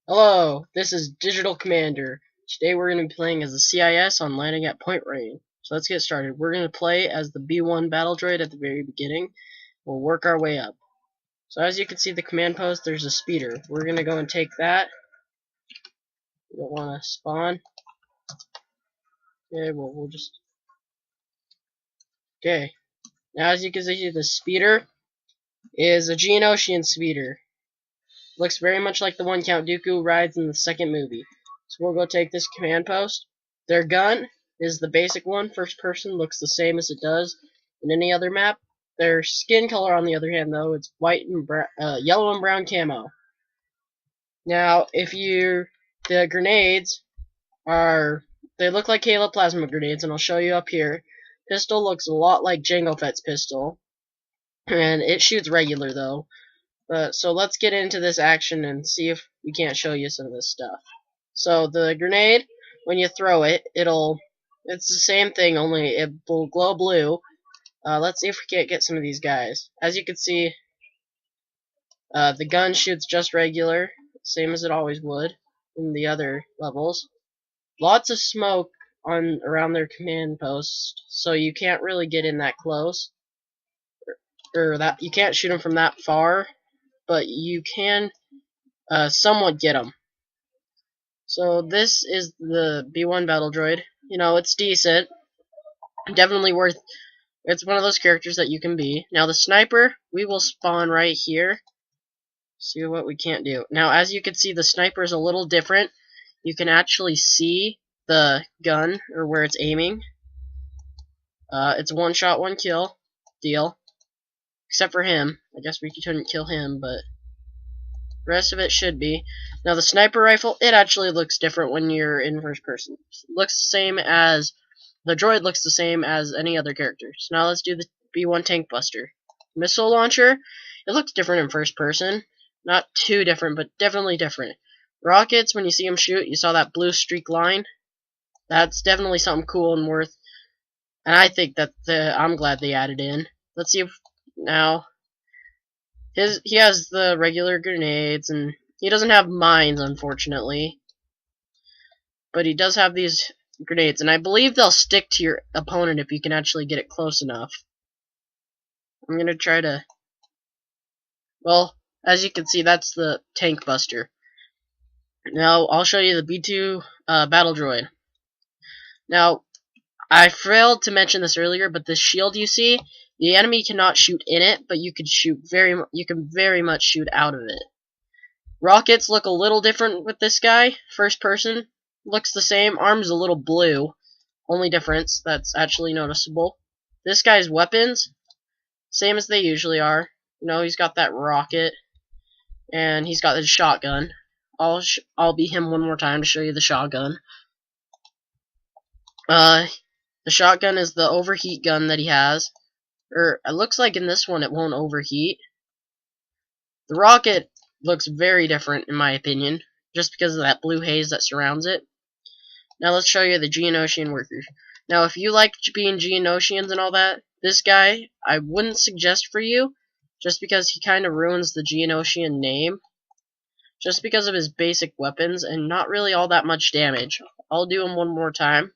Hello, this is Digital Commander. Today we're going to be playing as the CIS on landing at point range. So let's get started. We're going to play as the B1 battle droid at the very beginning. We'll work our way up. So as you can see the command post, there's a speeder. We're going to go and take that. We don't want to spawn. Okay, we'll just... Okay. Now as you can see the speeder is a Geonosian speeder. Looks very much like the one Count Dooku rides in the second movie. So we'll go take this command post. Their gun is the basic one, first person, looks the same as it does in any other map. Their skin color, on the other hand, though, it's white and yellow and brown camo. Now, the grenades they look like Halo plasma grenades, and I'll show you up here. Pistol looks a lot like Jango Fett's pistol, and it shoots regular though. So let's get into this action and see if we can't show you some of this stuff. So the grenade, when you throw it, it's the same thing, only it will glow blue. Let's see if we can't get some of these guys. As you can see, the gun shoots just regular, same as it always would in the other levels. Lots of smoke around their command post, so you can't really get in that close, or that you can't shoot them from that far, but you can somewhat get them. So this is the B1 battle droid. You know, it's decent. Definitely worth... It's one of those characters that you can be. Now the sniper, we will spawn right here. See what we can't do. Now as you can see, the sniper is a little different. You can actually see the gun, or where it's aiming. It's one shot, one kill deal. Except for him. I guess we couldn't kill him, but the rest of it should be. Now the sniper rifle, it actually looks different when you're in first person. The droid looks the same as any other character. So now let's do the B1 tank buster. Missile launcher, it looks different in first person. Not too different, but definitely different. Rockets, when you see them shoot, you saw that blue streak line. That's definitely something cool and worth. And I think that I'm glad they added in. Let's see if now... He has the regular grenades, and he doesn't have mines, unfortunately. But he does have these grenades, and I believe they'll stick to your opponent if you can actually get it close enough. I'm gonna try to... Well, as you can see, that's the tank buster. Now, I'll show you the B2 battle droid. Now, I failed to mention this earlier, but this shield you see, the enemy cannot shoot in it, but you can very much shoot out of it. Rockets look a little different with this guy. First person looks the same. Arm's a little blue. Only difference that's actually noticeable. This guy's weapons, same as they usually are. You know, he's got that rocket, and he's got his shotgun. I'll be him one more time to show you the shotgun. The shotgun is the overheat gun that he has. It looks like in this one it won't overheat. The rocket looks very different in my opinion, just because of that blue haze that surrounds it. Now let's show you the Geonosian workers. Now if you like being Geonosians and all that, this guy I wouldn't suggest for you, just because he kind of ruins the Geonosian name, just because of his basic weapons and not really all that much damage. I'll do him one more time.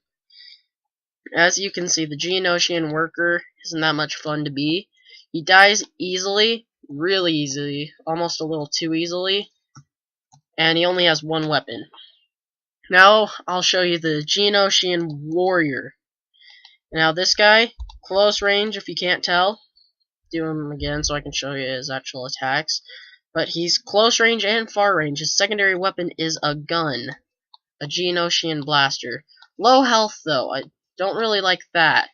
As you can see, the Geonosian worker isn't that much fun to be. He dies easily, really easily, almost a little too easily, and he only has one weapon. Now I'll show you the Geonosian warrior. Now this guy, close range if you can't tell. Do him again so I can show you his actual attacks. But he's close range and far range. His secondary weapon is a gun, a Geonosian blaster. Low health though. I don't really like that,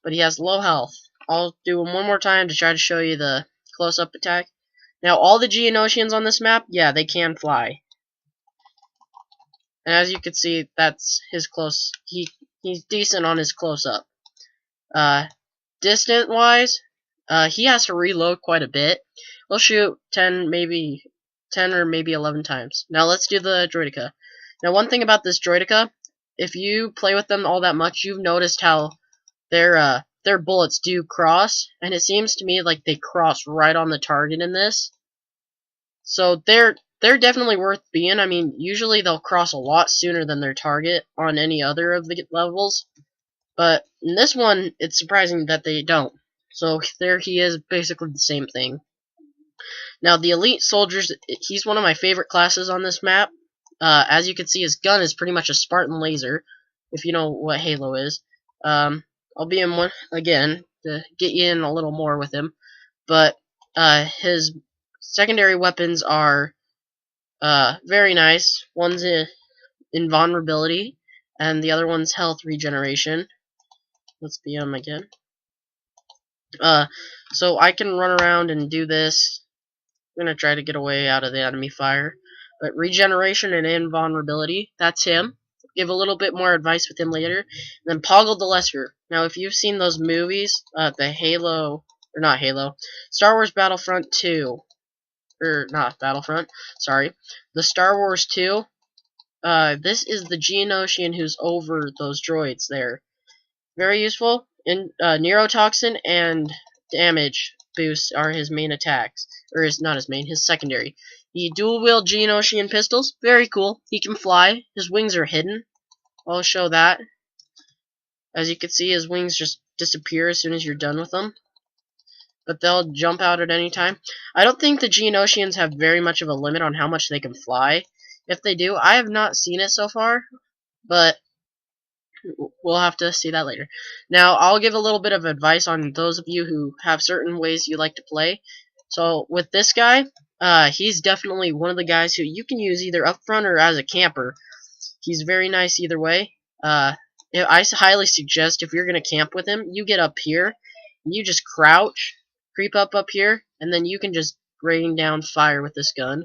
but he has low health. I'll do him one more time to try to show you the close-up attack. Now, all the Geonosians on this map, yeah, they can fly. And as you can see, that's his close... He's decent on his close-up. Distant-wise, he has to reload quite a bit. He'll shoot 10 or maybe 11 times. Now, let's do the droideka. Now, one thing about this droideka, if you play with them all that much, you've noticed how their bullets do cross, and it seems to me like they cross right on the target in this. So they're definitely worth being. I mean, usually they'll cross a lot sooner than their target on any other of the levels, but in this one, it's surprising that they don't. So there he is, basically the same thing. Now, the elite soldiers, he's one of my favorite classes on this map. As you can see, his gun is pretty much a Spartan laser, if you know what Halo is. I'll be in one again to get you in a little more with him. But his secondary weapons are very nice. One's invulnerability, and the other one's health regeneration. Let's be him again. So I can run around and do this. I'm gonna try to get away out of the enemy fire. But regeneration and invulnerability, that's him. Give a little bit more advice with him later. And then Poggle the Lesser. Now, if you've seen those movies, the Halo, or not Halo, Star Wars Battlefront 2, or not Battlefront, sorry, the Star Wars 2, this is the Geonosian who's over those droids there. Very useful. In neurotoxin and damage boosts are his main attacks, or not his main, his secondary. He dual-wield Geonosian pistols, very cool. He can fly. His wings are hidden. I'll show that. As you can see, his wings just disappear as soon as you're done with them, but they'll jump out at any time. I don't think the Geonosians have very much of a limit on how much they can fly. If they do, I have not seen it so far, but we'll have to see that later. Now, I'll give a little bit of advice on those of you who have certain ways you like to play. So, with this guy, he's definitely one of the guys who you can use either up front or as a camper. He's very nice either way. I highly suggest if you're going to camp with him, you get up here, and you just crouch, creep up here, and then you can just rain down fire with this gun.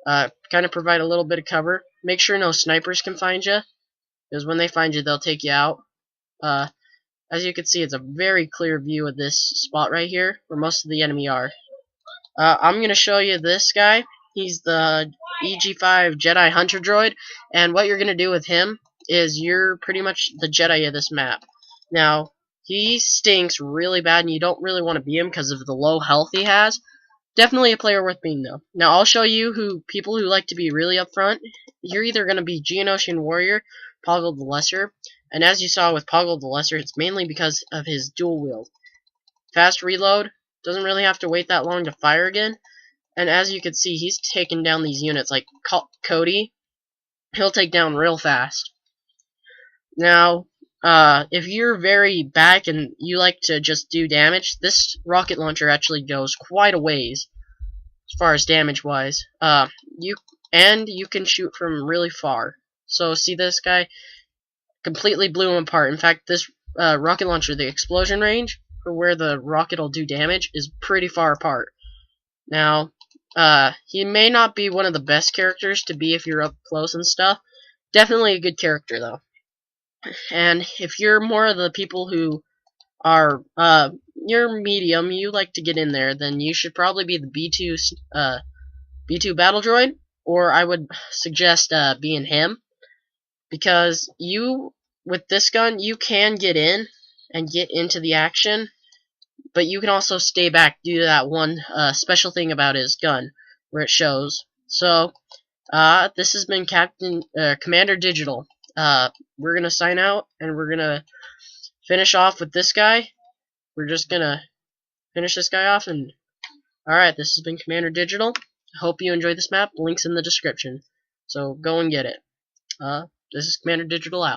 Kind of provide a little bit of cover. Make sure no snipers can find you, because when they find you, they'll take you out. As you can see, it's a very clear view of this spot right here, where most of the enemy are. I'm going to show you this guy. He's the EG5 Jedi Hunter droid, and what you're going to do with him is you're pretty much the Jedi of this map. Now, he stinks really bad, and you don't really want to be him because of the low health he has. Definitely a player worth being, though. Now, I'll show you people who like to be really upfront. You're either going to be Geonosian Warrior, Poggle the Lesser, and as you saw with Poggle the Lesser, it's mainly because of his dual wield. Fast reload, doesn't really have to wait that long to fire again, and as you can see, he's taking down these units like Cody. He'll take down real fast. Now, if you're very back and you like to just do damage, this rocket launcher actually goes quite a ways as far as damage wise. You can shoot from really far. So see this guy? Completely blew him apart. In fact, this rocket launcher, the explosion range for where the rocket will do damage is pretty far apart. Now, he may not be one of the best characters to be if you're up close and stuff. Definitely a good character though. And if you're more of the people who are you're medium, you like to get in there, then you should probably be the B2 battle droid, or I would suggest being him, because with this gun you can get in and get into the action, but you can also stay back due to that one special thing about his gun where it shows. So this has been Commander Digital. We're gonna sign out, and we're gonna finish off with this guy. We're just gonna finish this guy off, and alright, this has been Commander Digital. I hope you enjoyed this map. Links in the description, so go and get it. This is Commander Digital out.